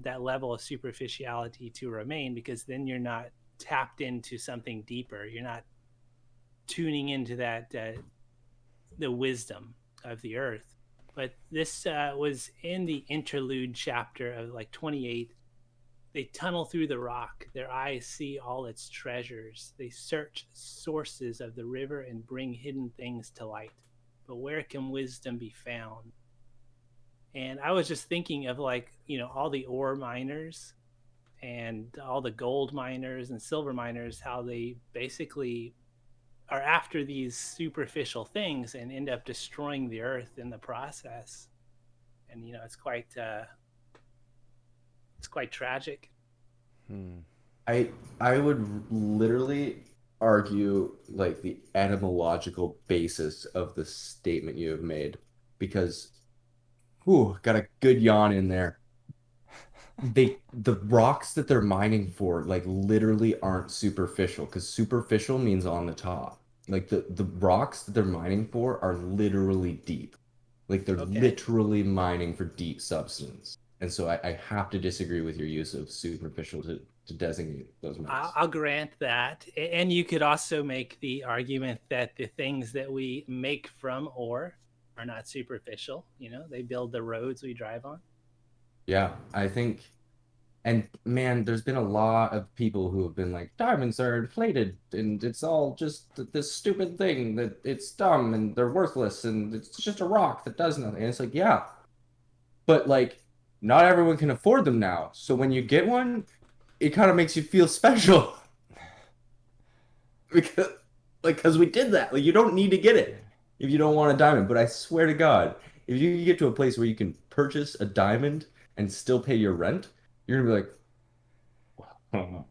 that level of superficiality to remain, because then you're not tapped into something deeper. You're not tuning into that the wisdom of the earth. But this was in the interlude chapter of like 28. They tunnel through the rock. Their eyes see all its treasures. They search sources of the river and bring hidden things to light. But where can wisdom be found? And I was just thinking of, like, all the ore miners and all the gold miners and silver miners, how they basically are after these superficial things and end up destroying the earth in the process. And it's quite tragic. Hmm. I would literally argue like the etymological basis of the statement you have made because got a good yawn in there. The rocks that they're mining for like literally aren't superficial because superficial means on the top. Like the rocks that they're mining for are literally deep. Like they're Okay. literally mining for deep substance. And so I have to disagree with your use of superficial to designate those metals. I'll grant that. And you could also make the argument that the things that we make from ore are not superficial. They build the roads we drive on. Yeah, I think, and man, there's been a lot of people who have been like, diamonds are inflated and it's all just this stupid thing that it's dumb and they're worthless and it's just a rock that does nothing. And it's like, yeah, but like, not everyone can afford them now. So when you get one, it kind of makes you feel special because, like, because we did that. Like, you don't need to get it if you don't want a diamond. But I swear to God, if you can get to a place where you can purchase a diamond and still pay your rent, you're gonna be like, "Wow,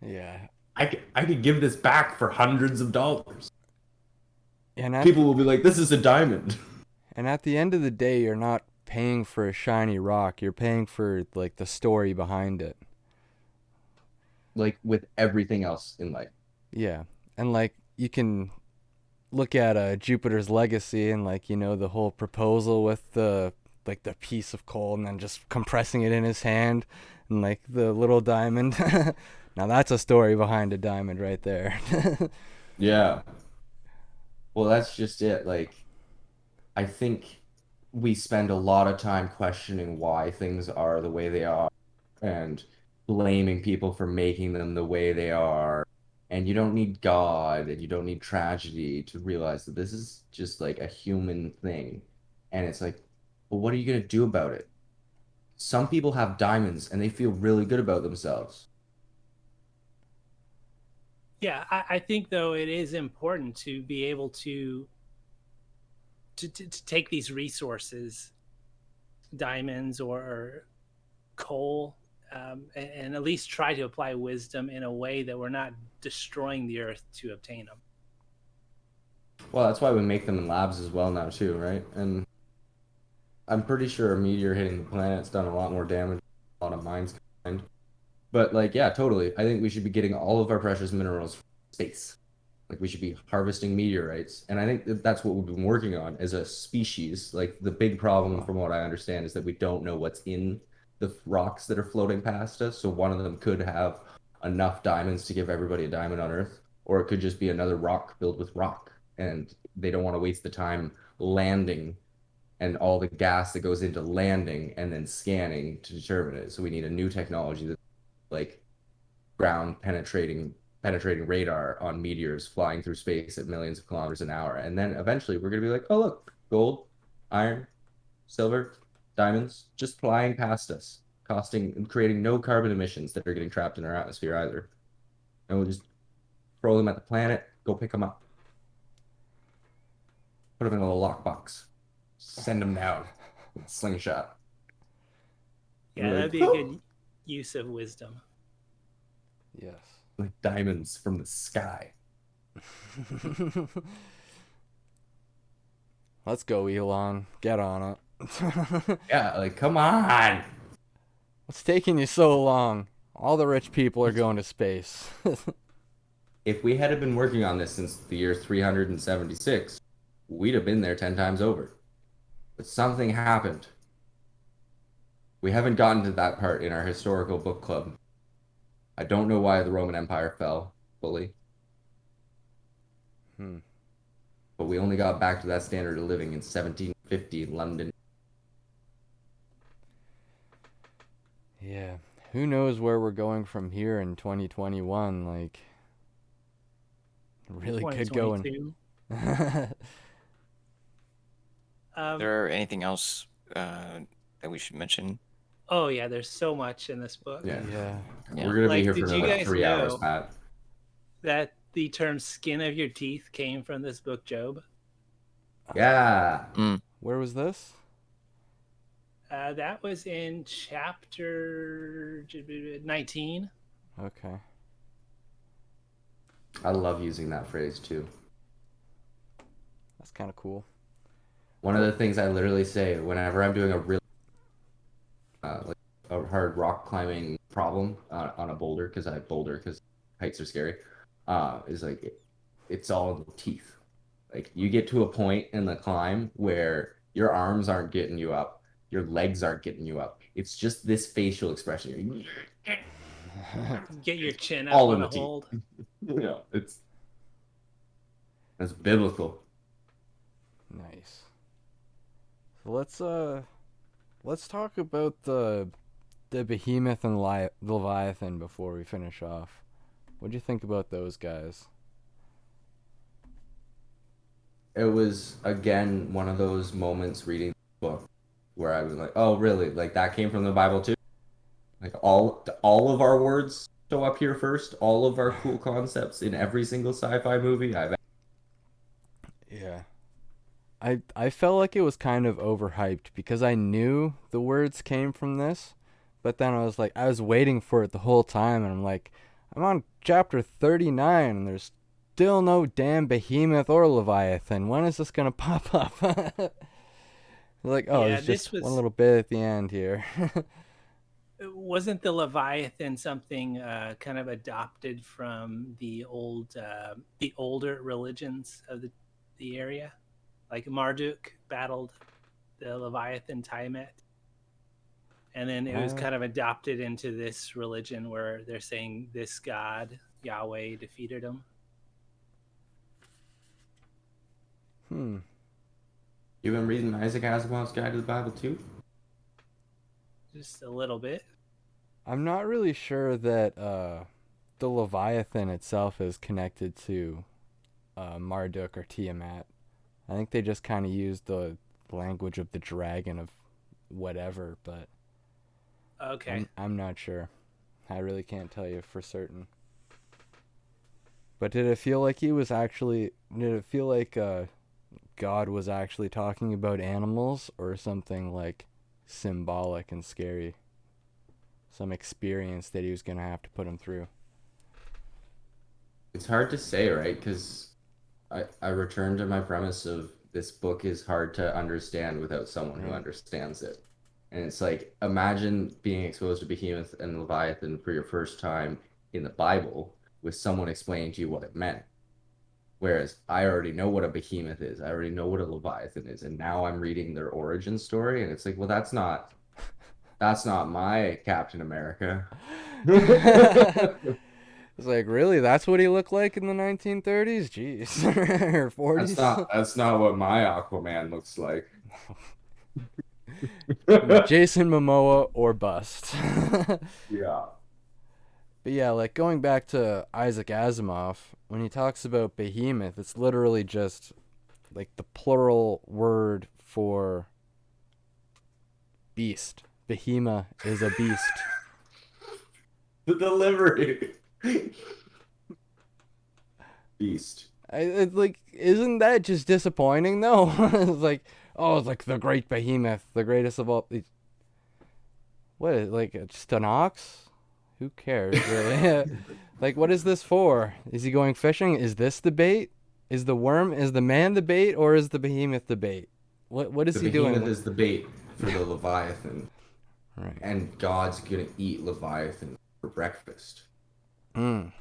Yeah. I could give this back for hundreds of dollars." And at People will be like, "This is a diamond." and at the end of the day, you're not paying for a shiny rock. You're paying for like the story behind it. Like with everything else in life. Yeah. And like you can look at Jupiter's Legacy and like the whole proposal with the piece of coal and then just compressing it in his hand and like the little diamond. Now that's a story behind a diamond right there. Yeah. Well, that's just it. Like, I think we spend a lot of time questioning why things are the way they are and blaming people for making them the way they are. And you don't need God and you don't need tragedy to realize that this is just like a human thing. And it's like, well, what are you going to do about it? Some people have diamonds and they feel really good about themselves. Yeah, I think though it is important to be able to take these resources, diamonds or coal, and at least try to apply wisdom in a way that we're not destroying the earth to obtain them. Well, that's why we make them in labs as well now, too, right? And I'm pretty sure a meteor hitting the planet's done a lot more damage, a lot of mines combined. But like, yeah, totally. I think we should be getting all of our precious minerals from space. Like we should be harvesting meteorites. And I think that that's what we've been working on as a species. Like the big problem from what I understand is that we don't know what's in the rocks that are floating past us. So one of them could have enough diamonds to give everybody a diamond on Earth, or it could just be another rock filled with rock. And they don't want to waste the time landing and all the gas that goes into landing and then scanning to determine it. So we need a new technology that like ground penetrating radar on meteors flying through space at millions of kilometers an hour. And then eventually we're gonna be like, oh look, gold, iron, silver, diamonds just flying past us, creating no carbon emissions that are getting trapped in our atmosphere either. And we'll just throw them at the planet, go pick them up, put them in a little lockbox, send them down. slingshot. Yeah, You're that'd like, be a good use of wisdom. Yes. like diamonds from the sky. Let's go, Elon. Get on it. Yeah, like come on. What's taking you so long? All the rich people are going to space. If we had been working on this since the year 376, we'd have been there 10 times over. But something happened. We haven't gotten to that part in our historical book club. I don't know why the Roman Empire fell fully, but we only got back to that standard of living in 1750 in London. Yeah. Who knows where we're going from here in 2021? Like, really could go in. 2022. There anything else that we should mention? Oh yeah, there's so much in this book. Yeah. Yeah. Yeah. We're going to be Like, here for did you another guys 3 hours, know- Pat. That the term "skin of your teeth" came from this book, Job. Yeah. Where was this? That was in chapter 19. Okay. I love using that phrase too. That's kind of cool. One of the things I literally say whenever I'm doing a really like a hard rock climbing problem on a boulder, because I boulder because heights are scary, is like it's all in the teeth. Like you get to a point in the climb where your arms aren't getting you up, your legs aren't getting you up. It's just this facial expression. Get your chin up All on in a the teeth. hold. Yeah, that's biblical. Nice. So let's talk about the behemoth and Leviathan before we finish off. What do you think about those guys? It was again one of those moments reading the book where I was like, "Oh, really? Like that came from the Bible too? Like all of our words show up here first. All of our cool concepts in every single sci-fi movie I've." Yeah. I felt like it was kind of overhyped because I knew the words came from this, but then I was waiting for it the whole time, and I'm like, I'm on chapter 39 and there's still no damn behemoth or Leviathan. When is this gonna pop up? Like, oh, Yeah, it's just this was- one little bit at the end here. Wasn't the Leviathan something kind of adopted from the older religions of the area? Like Marduk battled the Leviathan Tiamat, and then it was kind of adopted into this religion where they're saying this god Yahweh defeated him. You been reading Isaac Asimov's Guide to the Bible too? Just a little bit. I'm not really sure that the Leviathan itself is connected to Marduk or Tiamat. I think they just kind of used the language of the dragon of whatever, but Okay. I'm not sure. I really can't tell you for certain. But did it feel like God was actually talking about animals or something like symbolic and scary? Some experience that he was going to have to put him through. It's hard to say, right? Because I return to my premise of this book is hard to understand without someone who understands it. And it's like, imagine being exposed to Behemoth and Leviathan for your first time in the Bible with someone explaining to you what it meant. Whereas I already know what a Behemoth is. I already know what a Leviathan is. And now I'm reading their origin story. And it's like, well, that's not my Captain America. It's like, really? That's what he looked like in the 1930s? Jeez. Or 40s? That's not what my Aquaman looks like. Jason Momoa or bust. Yeah. But yeah, like going back to Isaac Asimov, when he talks about behemoth, it's literally just like the plural word for beast. Behemoth is a beast. The delivery. Beast. It's like, isn't that just disappointing though? It's like, Oh, it's like the great behemoth, the greatest of all. What is like just an ox? Who cares really? Like, what is this for? Is he going fishing? Is this the bait? Is the worm? Is the man the bait, or is the behemoth the bait? What is The he doing? behemoth is the bait for the Leviathan, Right. and God's gonna eat Leviathan for breakfast, Mm.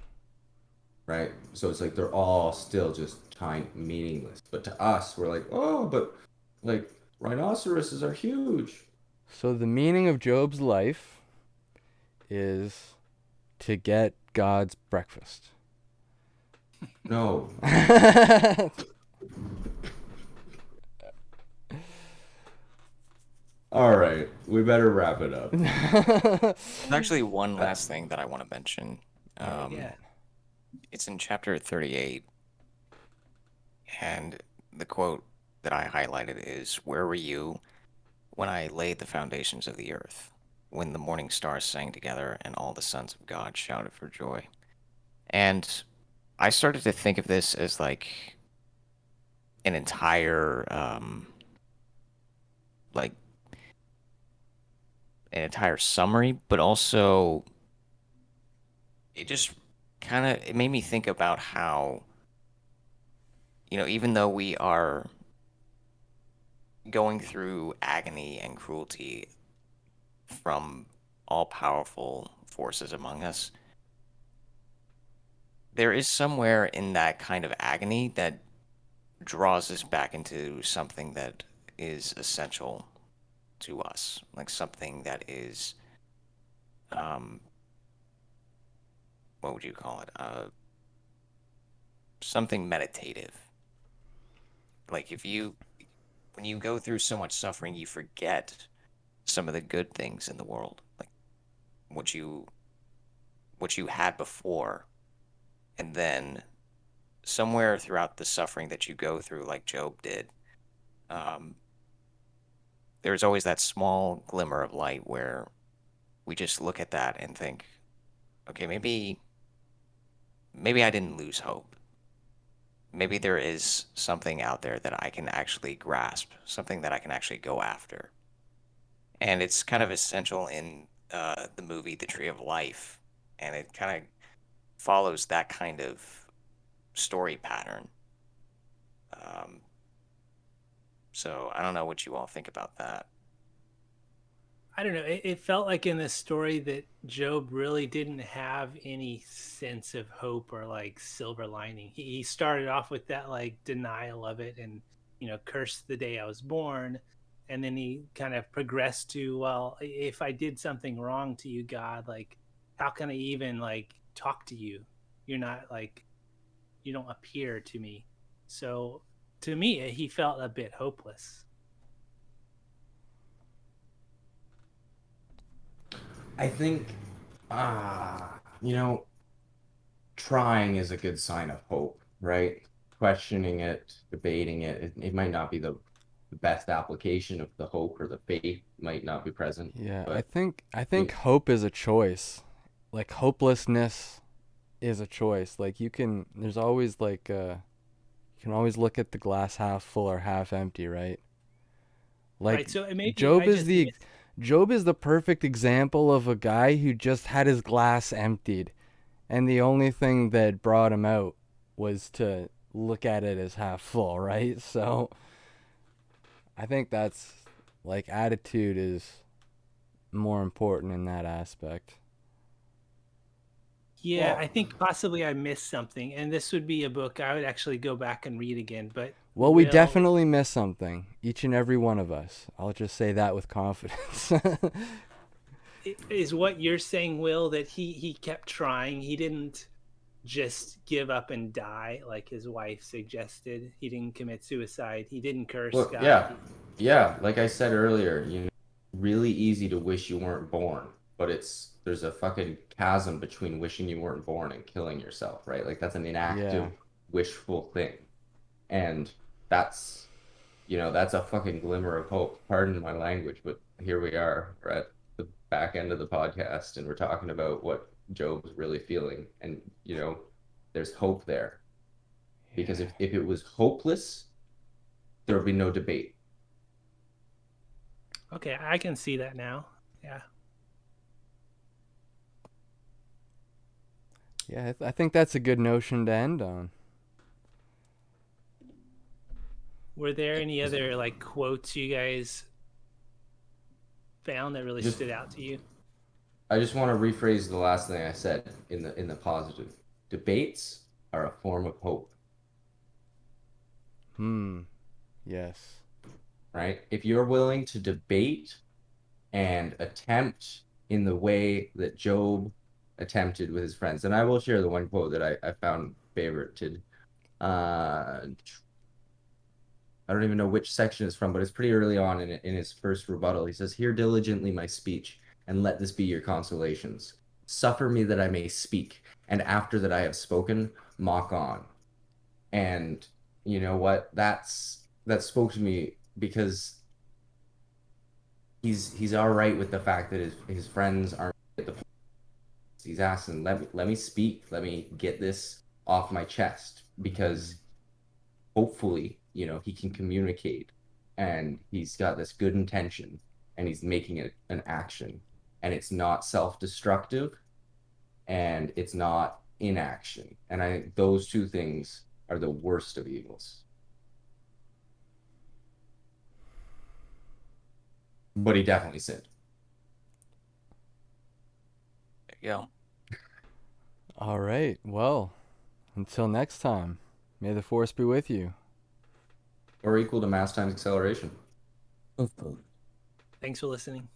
right? So it's like they're all still just tiny, meaningless. But to us, we're like, oh, but like rhinoceroses are huge. So the meaning of Job's life is to get God's breakfast. No, all right, we better wrap it up. There's actually one Uh, last thing that I want to mention. Alright. Yeah. It's in chapter 38, and the quote that I highlighted is, "Where were you when I laid the foundations of the earth, when the morning stars sang together and all the sons of God shouted for joy?" And I started to think of this as like an entire, like an entire summary, but also it just kind of it made me think about how, even though we are going through agony and cruelty from all powerful forces among us, there is somewhere in that kind of agony that draws us back into something that is essential to us, like something that is, um, what would you call it? Something meditative. Like when you go through so much suffering, you forget some of the good things in the world, like what you what you had before, and then somewhere throughout the suffering that you go through, like Job did, um, there's always that small glimmer of light where we just look at that and think, okay, maybe I didn't lose hope. Maybe there is something out there that I can actually grasp, something that I can actually go after. And it's kind of essential in the movie The Tree of Life, and it kind of follows that kind of story pattern. Um, so I don't know what you all think about that. I don't know. It felt like in this story that Job really didn't have any sense of hope or like silver lining. He started off with that like denial of it and, cursed the day I was born. And then he kind of progressed to, well, if I did something wrong to you, God, like, how can I even like talk to you? You're not like, you don't appear to me. So to me, he felt a bit hopeless. I think, you know, trying is a good sign of hope, right? Questioning it, debating it, it might not be the best application of the hope, or the faith might not be present, Yeah, I but think I you, think hope is a choice. Like hopelessness is a choice. Like there's always like you can always look at the glass half full or half empty, right? Like Right. So maybe Job I is just the missed. Job is the perfect example of a guy who just had his glass emptied, and the only thing that brought him out was to look at it as half full, right? So I think that's like attitude is more important in that aspect. Yeah, I well, think possibly I missed something, and this would be a book I would actually go back and read again. But Well, we Will, definitely miss something, each and every one of us. I'll just say that with confidence. is what you're saying, Will, that he kept trying. He didn't just give up and die like his wife suggested. He didn't commit suicide. He didn't curse well, God. yeah, yeah, like I said earlier, really easy to wish you weren't born, but there's a fucking chasm between wishing you weren't born and killing yourself, right? Like that's an Yeah. inactive, wishful thing. And that's that's a fucking glimmer of hope. Pardon my language, but here we are. We're at the back end of the podcast and we're talking about what Job's really feeling. And, there's hope there. Because Yeah. if it was hopeless, there would be no debate. Okay, I can see that now. Yeah. Yeah, I think that's a good notion to end on. Were there any other like quotes you guys found that really Just stood out to you? I just want to rephrase the last thing I said in the positive. Debates are a form of hope, Yes. right? If you're willing to debate and attempt in the way that Job attempted with his friends, and I will share the one quote that I found favorited. I don't even know which section it's from, but it's pretty early on in his first rebuttal. He says, "Hear diligently my speech, and let this be your consolations. Suffer me that I may speak, and after that I have spoken, mock on." And you know what? That spoke to me because he's all right with the fact that his friends aren't at the point. He's asking, let me speak, let me get this off my chest because hopefully, he can communicate and he's got this good intention and he's making it an action and it's not self-destructive and it's not inaction. And I think those two things are the worst of evils. But he definitely sinned. There you go. All right. Well, until next time, may the force be with you. Or equal to mass times acceleration. Both. Thanks for listening.